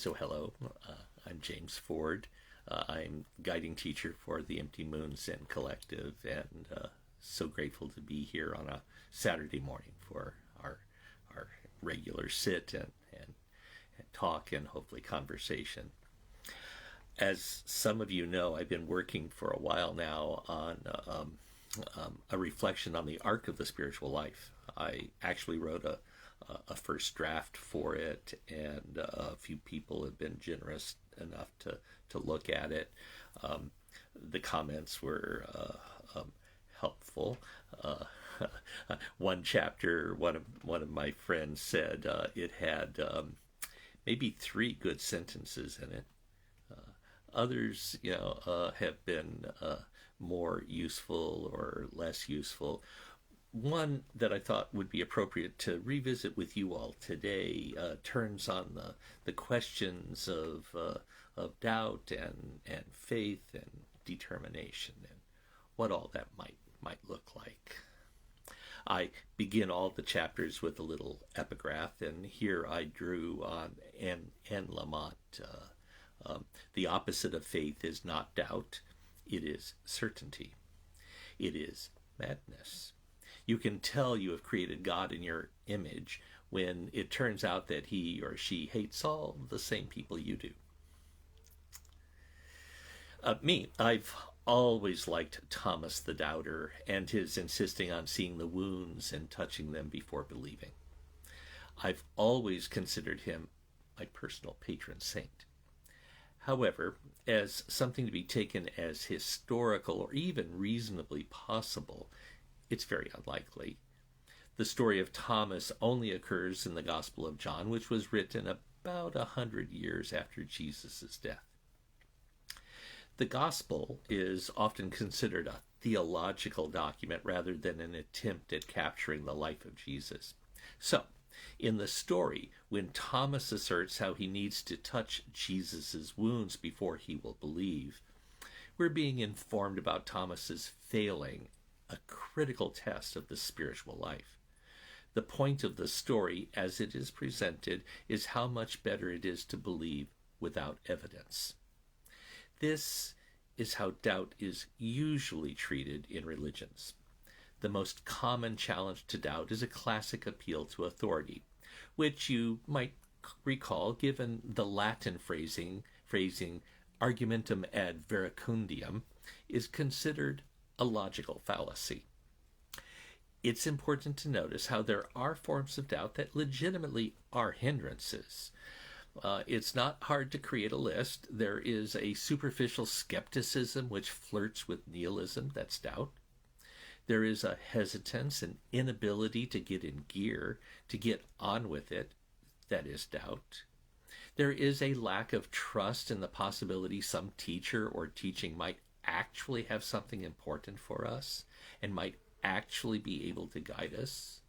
So hello, I'm James Ford. I'm guiding teacher for the Empty Moon Zen Collective, and so grateful to be here on a Saturday morning for our regular sit and talk and hopefully conversation. As some of you know, I've been working for a while now on a reflection on the arc of the spiritual life. I actually wrote a first draft for it, and a few people have been generous enough to look at it. The comments were helpful. One chapter, one of my friends said it had maybe 3 good sentences in it. Others, have been more useful or less useful. One that I thought would be appropriate to revisit with you all today turns on the questions of doubt and faith and determination and what all that might look like. I begin all the chapters with a little epigraph, and here I drew on Anne Lamott. The opposite of faith is not doubt, it is certainty. It is madness. You can tell you have created God in your image when it turns out that he or she hates all the same people you do. I've always liked Thomas the Doubter and his insisting on seeing the wounds and touching them before believing. I've always considered him my personal patron saint. However, as something to be taken as historical or even reasonably possible, it's very unlikely. The story of Thomas only occurs in the Gospel of John, which was written about 100 years after Jesus' death. The Gospel is often considered a theological document rather than an attempt at capturing the life of Jesus. So, in the story, when Thomas asserts how he needs to touch Jesus' wounds before he will believe, we're being informed about Thomas's failing a critical test of the spiritual life. The point of the story, as it is presented, is how much better it is to believe without evidence. This is how doubt is usually treated in religions. The most common challenge to doubt is a classic appeal to authority, which you might recall given the Latin phrasing argumentum ad verecundiam is considered a logical fallacy. It's important to notice how there are forms of doubt that legitimately are hindrances. It's not hard to create a list. There is a superficial skepticism which flirts with nihilism, that's doubt. There is a hesitance and inability to get in gear, to get on with it, that is doubt. There is a lack of trust in the possibility some teacher or teaching might actually have something important for us and might actually be able to guide us,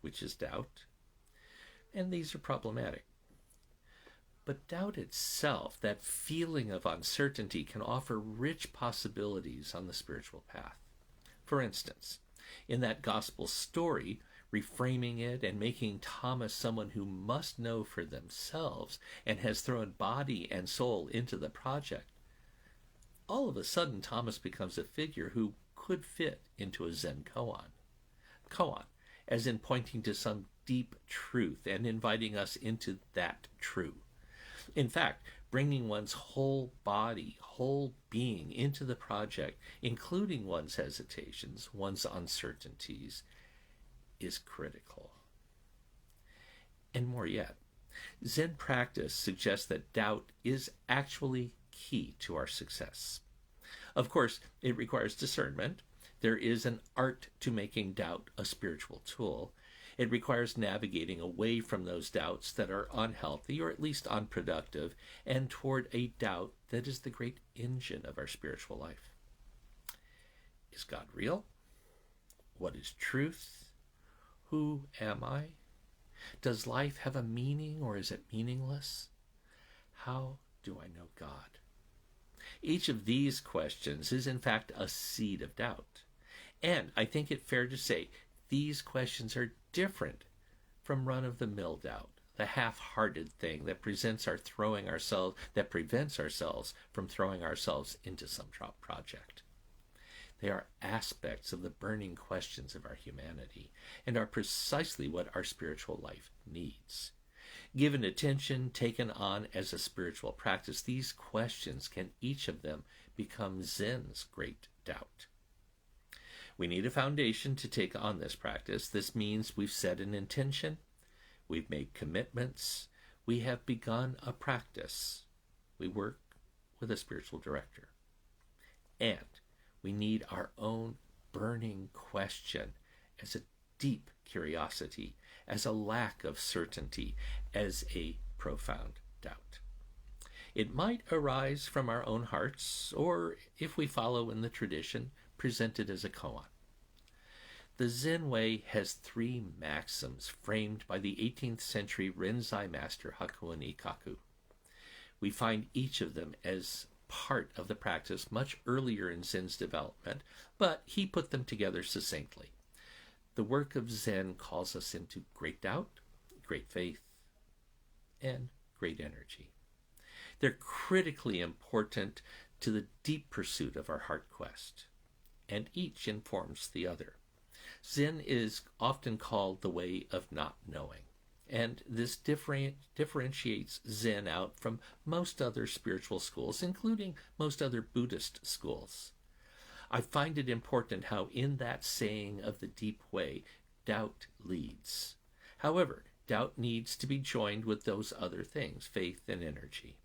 which is doubt. And these are problematic. But doubt itself, that feeling of uncertainty, can offer rich possibilities on the spiritual path. For instance, in that gospel story, reframing it and making Thomas someone who must know for themselves and has thrown body and soul into the project, all of a sudden Thomas becomes a figure who could fit into a Zen koan. Koan, as in pointing to some deep truth and inviting us into that true. In fact, bringing one's whole body, whole being into the project, including one's hesitations, one's uncertainties, is critical. And more yet, Zen practice suggests that doubt is actually key to our success. Of course, it requires discernment. There is an art to making doubt a spiritual tool. It requires navigating away from those doubts that are unhealthy or at least unproductive and toward a doubt that is the great engine of our spiritual life. Is God real? What is truth? Who am I? Does life have a meaning or is it meaningless? How do I know God? Each of these questions is in fact a seed of doubt. And I think it fair to say these questions are different from run-of-the-mill doubt, the half-hearted thing that prevents ourselves from throwing ourselves into some project. They are aspects of the burning questions of our humanity and are precisely what our spiritual life needs. Given attention, taken on as a spiritual practice, these questions can each of them become Zen's great doubt. We need a foundation to take on this practice. This means we've set an intention, we've made commitments, we have begun a practice. We work with a spiritual director. And we need our own burning question as a deep curiosity, as a lack of certainty, as a profound doubt. It might arise from our own hearts, or, if we follow in the tradition, presented as a koan. The Zen Way has 3 maxims framed by the 18th century Rinzai master Hakuin Ikaku. We find each of them as part of the practice much earlier in Zen's development, but he put them together succinctly. The work of Zen calls us into great doubt, great faith, and great energy. They're critically important to the deep pursuit of our heart quest, and each informs the other. Zen is often called the way of not knowing, and this differentiates Zen out from most other spiritual schools, including most other Buddhist schools. I find it important how in that saying of the deep way, doubt leads. However, doubt needs to be joined with those other things, faith and energy.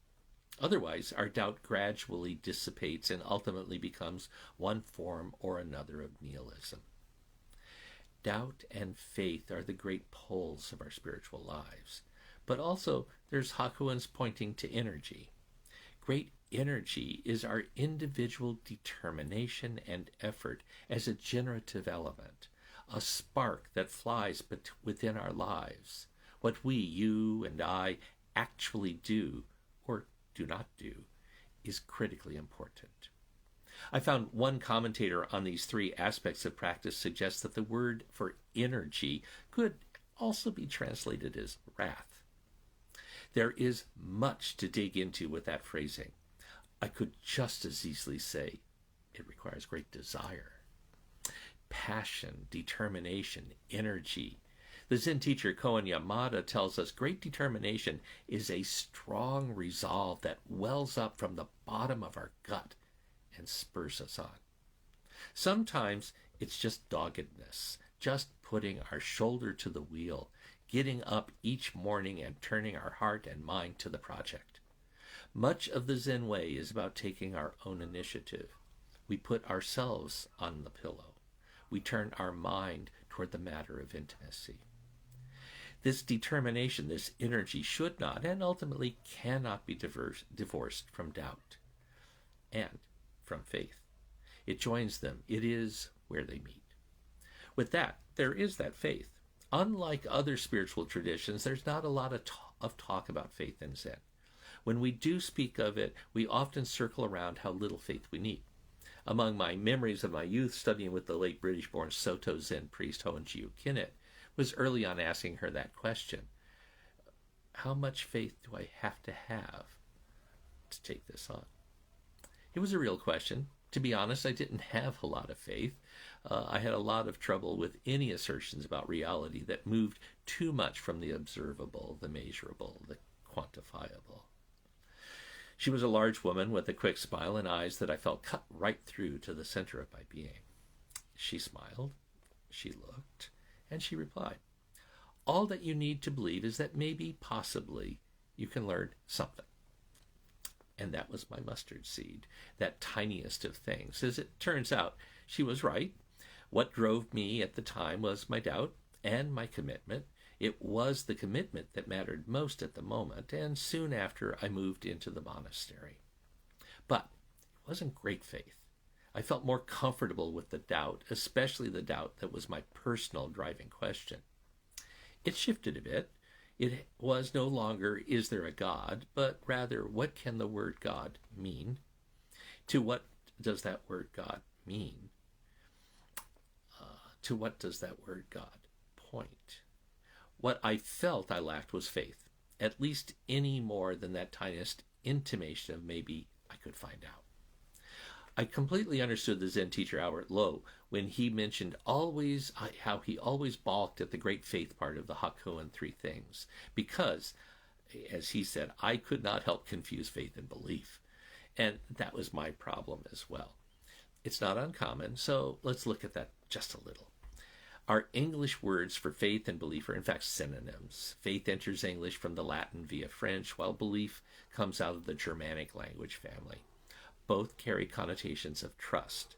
Otherwise, our doubt gradually dissipates and ultimately becomes one form or another of nihilism. Doubt and faith are the great poles of our spiritual lives. But also, there's Hakuin's pointing to energy. Great energy is our individual determination and effort as a generative element, a spark that flies within our lives. What we, you and I, actually do or do not do is critically important. I found one commentator on these 3 aspects of practice suggests that the word for energy could also be translated as wrath. There is much to dig into with that phrasing. I could just as easily say it requires great desire, passion, determination, energy. The Zen teacher Koen Yamada tells us great determination is a strong resolve that wells up from the bottom of our gut and spurs us on. Sometimes it's just doggedness, just putting our shoulder to the wheel, getting up each morning and turning our heart and mind to the project. Much of the Zen Way is about taking our own initiative. We put ourselves on the pillow. We turn our mind toward the matter of intimacy. This determination, this energy should not and ultimately cannot be divorced from doubt and from faith. It joins them. It is where they meet. With that, there is that faith. Unlike other spiritual traditions, there's not a lot of talk about faith in Zen. When we do speak of it, we often circle around how little faith we need. Among my memories of my youth studying with the late British-born Soto Zen priest Hoenjiu Kinnet was early on asking her that question. How much faith do I have to take this on? It was a real question. To be honest, I didn't have a lot of faith. I had a lot of trouble with any assertions about reality that moved too much from the observable, the measurable, the quantifiable. She was a large woman with a quick smile and eyes that I felt cut right through to the center of my being. She smiled, she looked, and she replied, all that you need to believe is that maybe, possibly, you can learn something. And that was my mustard seed, that tiniest of things. As it turns out, she was right. What drove me at the time was my doubt and my commitment. It was the commitment that mattered most at the moment, and soon after I moved into the monastery. But it wasn't great faith. I felt more comfortable with the doubt, especially the doubt that was my personal driving question. It shifted a bit. It was no longer, is there a God, but rather, what can the word God mean? To what does that word God mean? To what does that word God point? What I felt I lacked was faith, at least any more than that tiniest intimation of maybe I could find out. I completely understood the Zen teacher Albert Lowe when he mentioned how he always balked at the great faith part of the Hakuin Three Things, because, as he said, I could not help confuse faith and belief. And that was my problem as well. It's not uncommon, so let's look at that just a little. Our English words for faith and belief are in fact synonyms. Faith enters English from the Latin via French, while belief comes out of the Germanic language family. Both carry connotations of trust,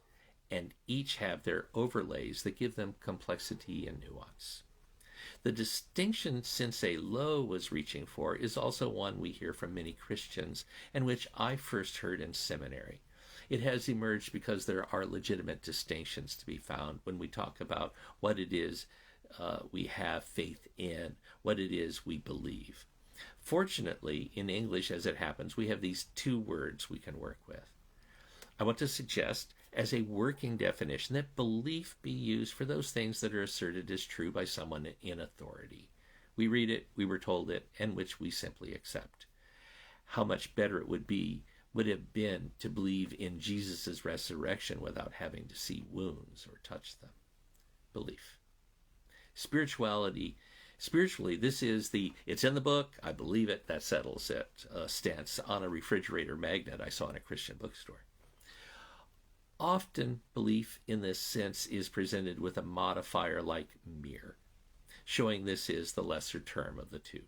and each have their overlays that give them complexity and nuance. The distinction Sensei Lowe was reaching for is also one we hear from many Christians, and which I first heard in seminary. It has emerged because there are legitimate distinctions to be found when we talk about what it is we have faith in, what it is we believe. Fortunately, in English, as it happens, we have these two words we can work with. I want to suggest, as a working definition, that belief be used for those things that are asserted as true by someone in authority. We read it, we were told it, and which we simply accept. How much better it would have been to believe in Jesus' resurrection without having to see wounds or touch them. Belief. Spiritually, this is the "it's in the book, I believe it, that settles it" stance on a refrigerator magnet I saw in a Christian bookstore. Often, belief in this sense is presented with a modifier like mere, showing this is the lesser term of the two.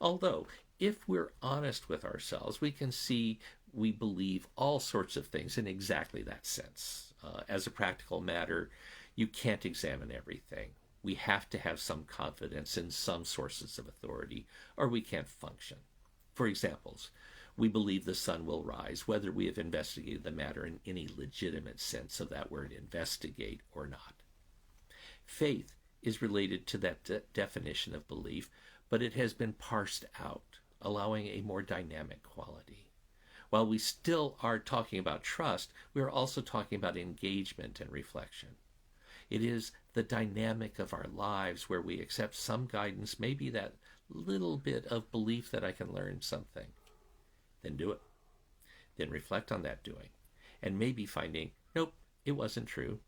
Although, if we're honest with ourselves, we can see we believe all sorts of things in exactly that sense. As a practical matter, you can't examine everything. We have to have some confidence in some sources of authority, or we can't function. For examples, we believe the sun will rise, whether we have investigated the matter in any legitimate sense of that word investigate or not. Faith is related to that definition of belief, but it has been parsed out, allowing a more dynamic quality. While we still are talking about trust, we are also talking about engagement and reflection. It is the dynamic of our lives where we accept some guidance, maybe that little bit of belief that I can learn something. Then do it. Then reflect on that doing. And maybe finding, nope, it wasn't true.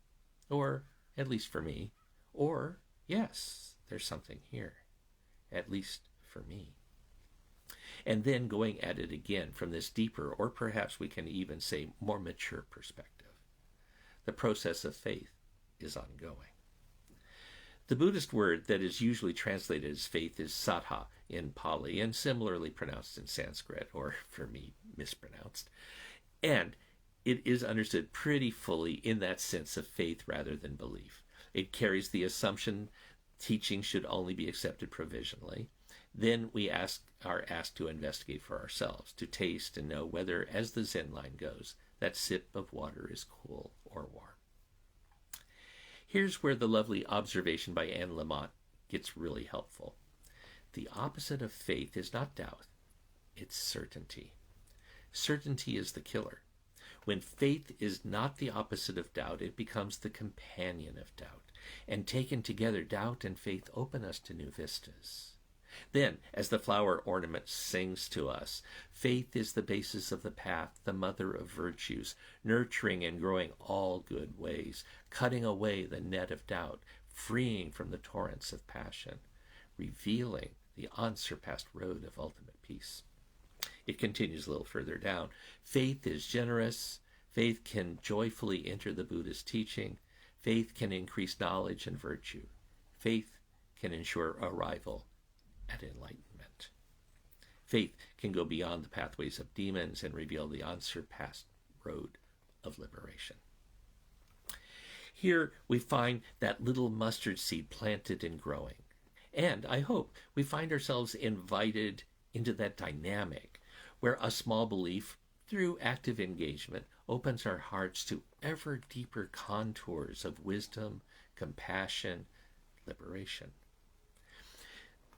Or, at least for me. Or, yes, there's something here. At least for me. And then going at it again from this deeper, or perhaps we can even say more mature perspective. The process of faith is ongoing. The Buddhist word that is usually translated as faith is saddha in Pali, and similarly pronounced in Sanskrit, or for me, mispronounced. And it is understood pretty fully in that sense of faith rather than belief. It carries the assumption teaching should only be accepted provisionally. Then we are asked to investigate for ourselves, to taste and know whether, as the Zen line goes, that sip of water is cool or warm. Here's where the lovely observation by Anne Lamott gets really helpful. The opposite of faith is not doubt, it's certainty. Certainty is the killer. When faith is not the opposite of doubt, it becomes the companion of doubt. And taken together, doubt and faith open us to new vistas. Then, as the flower ornament sings to us, faith is the basis of the path, the mother of virtues, nurturing and growing all good ways, cutting away the net of doubt, freeing from the torrents of passion, revealing the unsurpassed road of ultimate peace. It continues a little further down. Faith is generous. Faith can joyfully enter the Buddha's teaching. Faith can increase knowledge and virtue. Faith can ensure arrival at enlightenment. Faith can go beyond the pathways of demons and reveal the unsurpassed road of liberation. Here we find that little mustard seed planted and growing. And I hope we find ourselves invited into that dynamic where a small belief, through active engagement, opens our hearts to ever deeper contours of wisdom, compassion, liberation.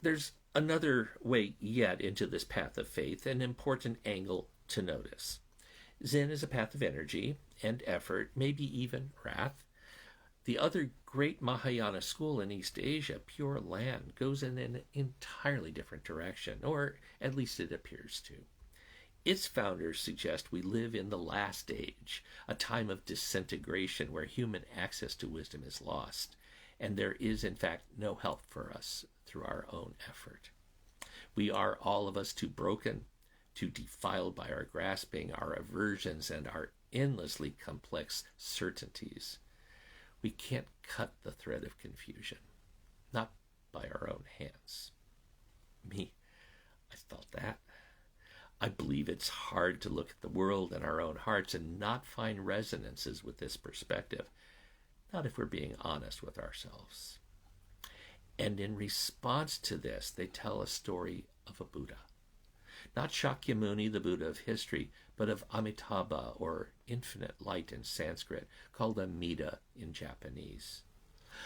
There's another way yet into this path of faith, an important angle to notice. Zen is a path of energy and effort, maybe even wrath. The other great Mahayana school in East Asia, Pure Land, goes in an entirely different direction, or at least it appears to. Its founders suggest we live in the last age, a time of disintegration where human access to wisdom is lost, and there is, in fact, no help for us through our own effort. We are, all of us, too broken, too defiled by our grasping, our aversions, and our endlessly complex certainties. We can't cut the thread of confusion, not by our own hands. Me, I felt that. I believe it's hard to look at the world and our own hearts and not find resonances with this perspective, not if we're being honest with ourselves. And in response to this, they tell a story of a Buddha. Not Shakyamuni, the Buddha of history, but of Amitabha, or infinite light in Sanskrit, called Amida in Japanese.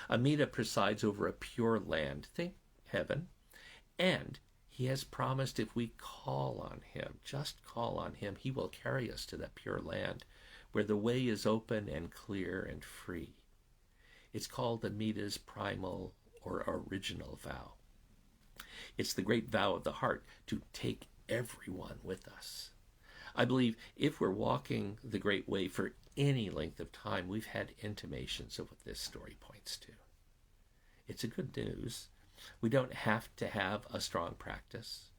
Amida presides over a pure land, think heaven, and he has promised if we call on him, just call on him, he will carry us to that pure land where the way is open and clear and free. It's called Amida's primal or original vow. It's the great vow of the heart to take everyone with us. I believe if we're walking the great way for any length of time, we've had intimations of what this story points to. It's a good news. We don't have to have a strong practice.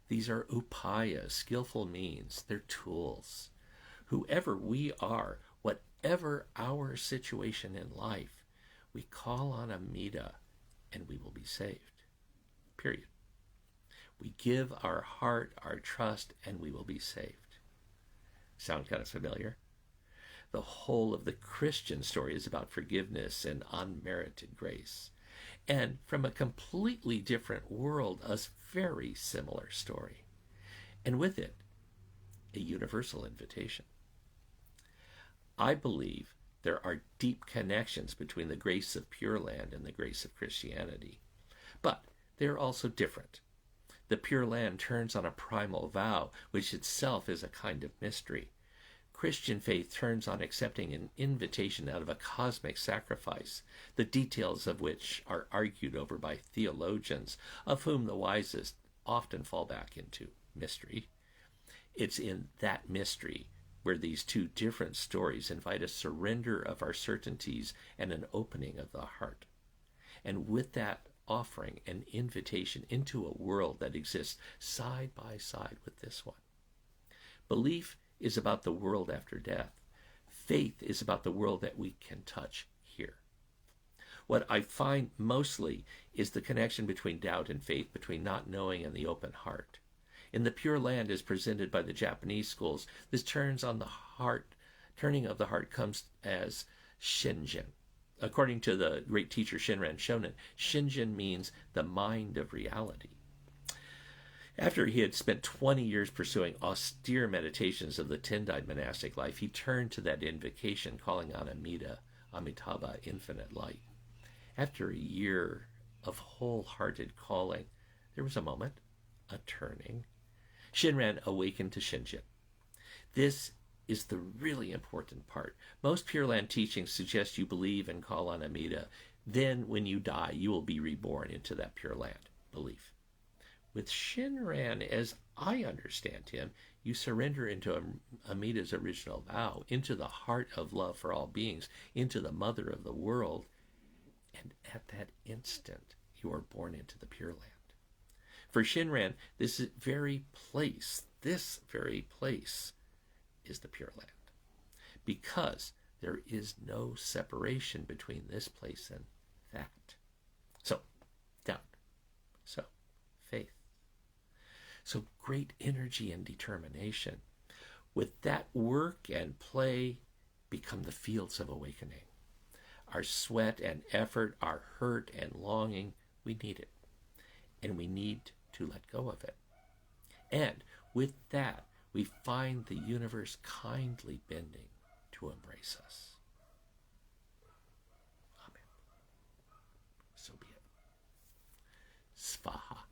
These are upayas, skillful means. They're tools. Whoever we are, whatever our situation in life, we call on Amida and we will be saved. Period. We give our heart, our trust, and we will be saved. Sound kind of familiar? The whole of the Christian story is about forgiveness and unmerited grace. And from a completely different world, a very similar story. And with it, a universal invitation. I believe there are deep connections between the grace of Pure Land and the grace of Christianity. But they are also different. The Pure Land turns on a primal vow, which itself is a kind of mystery. Christian faith turns on accepting an invitation out of a cosmic sacrifice, the details of which are argued over by theologians, of whom the wisest often fall back into mystery. It's in that mystery where these two different stories invite a surrender of our certainties and an opening of the heart. And with that offering, an invitation into a world that exists side by side with this one. Belief is about the world after death. Faith is about the world that we can touch here. What I find mostly is the connection between doubt and faith, between not knowing and the open heart. In the Pure Land as presented by the Japanese schools, this turning of the heart comes as shinjin. According to the great teacher Shinran Shonin, shinjin means the mind of reality. After he had spent 20 years pursuing austere meditations of the Tendai monastic life, he turned to that invocation, calling on Amida, Amitabha, infinite light. After a year of wholehearted calling, there was a moment, a turning. Shinran awakened to Shinjin. This is the really important part. Most Pure Land teachings suggest you believe and call on Amida. Then, when you die, you will be reborn into that Pure Land. Belief. With Shinran, as I understand him, you surrender into Amida's original vow, into the heart of love for all beings, into the mother of the world, and at that instant, you are born into the Pure Land. For Shinran, this very place is the Pure Land, because there is no separation between this place and that. So, doubt. So, faith. So, great energy and determination. With that, work and play become the fields of awakening. Our sweat and effort, our hurt and longing, we need it. And we need to let go of it. And with that, we find the universe kindly bending to embrace us. Amen. So be it. Svaha.